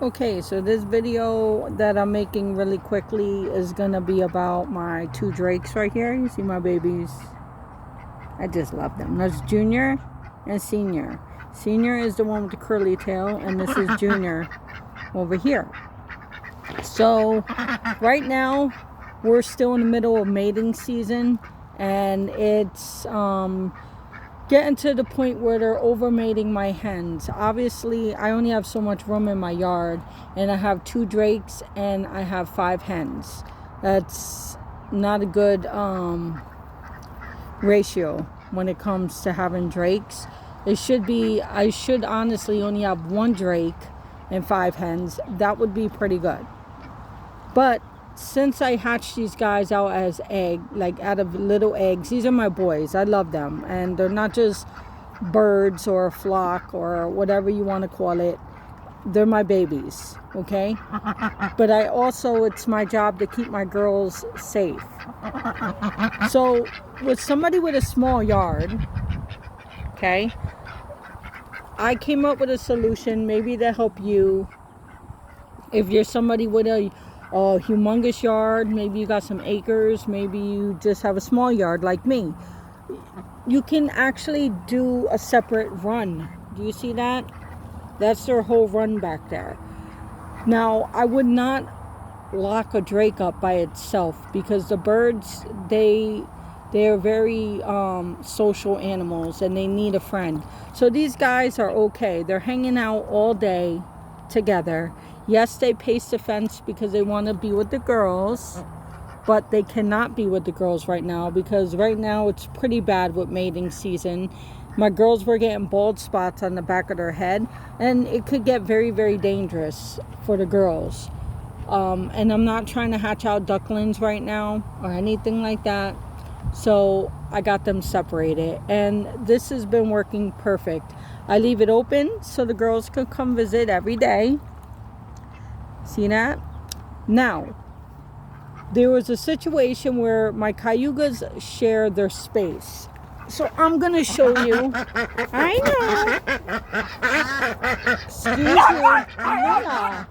Okay, so this video that I'm making really quickly is gonna be about my two drakes right here. You see my babies? I just love them. That's Junior and Senior. Senior is the one with the curly tail, and this is Junior over here. So right now we're still in the middle of mating season, and it's getting to the point where they're over mating my hens. Obviously, I only have so much room in my yard, and I have two drakes and I have 5 hens. That's not a good ratio when it comes to having drakes. It should be, I should honestly only have 1 drake and 5 hens. That would be pretty good. But since I hatched these guys out as out of little eggs, these are my boys. I love them, and they're not just birds or a flock or whatever you want to call it. They're my babies, okay? But it's my job to keep my girls safe. So with somebody with a small yard, okay, I came up with a solution maybe to help you. If you're somebody with a humongous yard, maybe you got some acres, maybe you just have a small yard like me, you can actually do a separate run. Do you see that? That's their whole run back there. Now, I would not lock a drake up by itself, because the birds, they're very social animals, and they need a friend. So these guys are okay. They're hanging out all day together. Yes, they pace the fence because they want to be with the girls, but they cannot be with the girls right now, because right now it's pretty bad with mating season. My girls were getting bald spots on the back of their head, and it could get very, very dangerous for the girls. And I'm not trying to hatch out ducklings right now or anything like that. So I got them separated, and this has been working perfect. I leave it open so the girls can come visit every day. See that? Now, there was a situation where my cayugas share their space. So I'm going to show you. I know. Excuse me. Nana,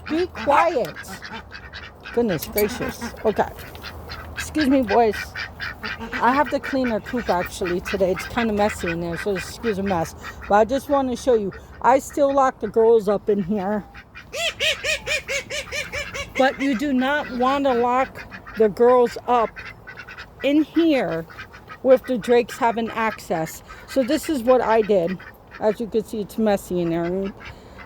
be quiet. Goodness gracious. Okay. Excuse me, boys. I have to clean our coop actually today. It's kind of messy in there, so excuse the mess. But I just want to show you. I still lock the girls up in here. But you do not want to lock the girls up in here with the drakes having access. So this is what I did. As you can see, it's messy in there.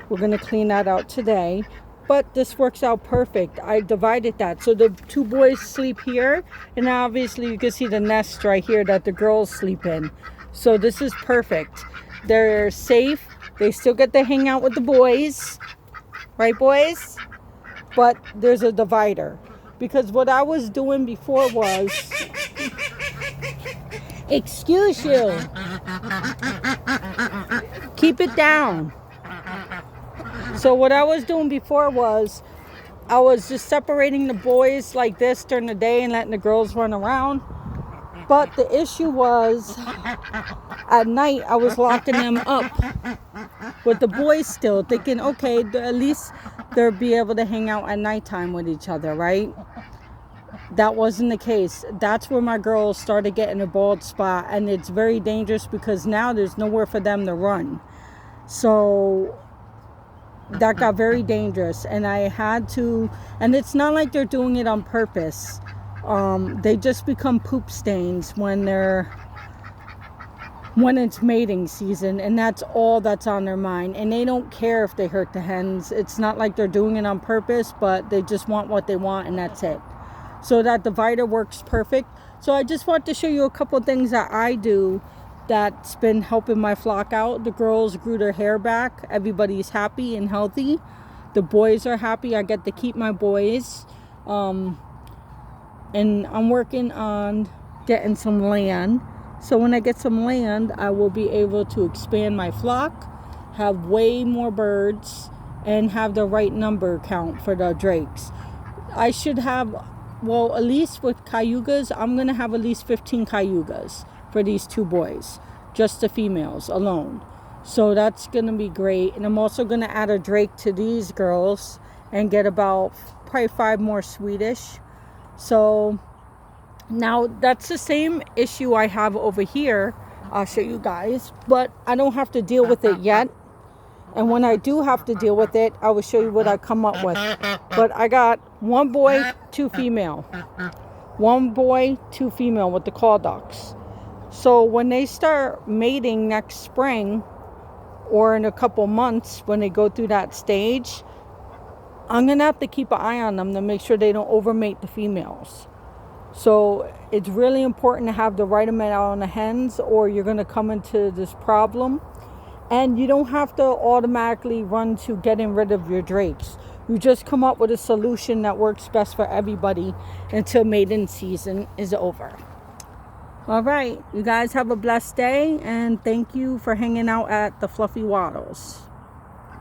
We're going to clean that out today. But this works out perfect. I divided that. So the 2 boys sleep here. And obviously you can see the nest right here that the girls sleep in. So this is perfect. They're safe. They still get to hang out with the boys. Right, boys? But there's a divider, because what I was doing before was, excuse you, keep it down. So what I was doing before was, I was just separating the boys like this during the day and letting the girls run around. But the issue was, at night I was locking them up with the boys still, thinking, okay, at least they'll be able to hang out at nighttime with each other, right? That wasn't the case. That's where my girls started getting a bald spot, and it's very dangerous because now there's nowhere for them to run. So that got very dangerous, and I had to, and it's not like they're doing it on purpose. They just become poop stains when it's mating season, and that's all that's on their mind, and they don't care if they hurt the hens. It's not like they're doing it on purpose, but they just want what they want, and that's it. So that divider works perfect. So I just want to show you a couple things that I do that's been helping my flock out. The girls grew their hair back. Everybody's happy and healthy. The boys are happy. I get to keep my boys. And I'm working on getting some land. So when I get some land, I will be able to expand my flock, have way more birds, and have the right number count for the drakes. I should have, well, at least with cayugas, I'm going to have at least 15 cayugas for these 2 boys, just the females alone. So that's going to be great. And I'm also going to add a drake to these girls and get about probably 5 more Swedish. So now that's the same issue I have over here. I'll show you guys, but I don't have to deal with it yet. And when I do have to deal with it, I will show you what I come up with. But I got 1 boy, 2 female. 1 boy, 2 female with the call ducks. So when they start mating next spring, or in a couple months when they go through that stage, I'm going to have to keep an eye on them to make sure they don't overmate the females. So it's really important to have the right amount on the hens, or you're going to come into this problem. And you don't have to automatically run to getting rid of your drakes. You just come up with a solution that works best for everybody until mating season is over. All right, you guys have a blessed day, and thank you for hanging out at the Fluffy Waddles.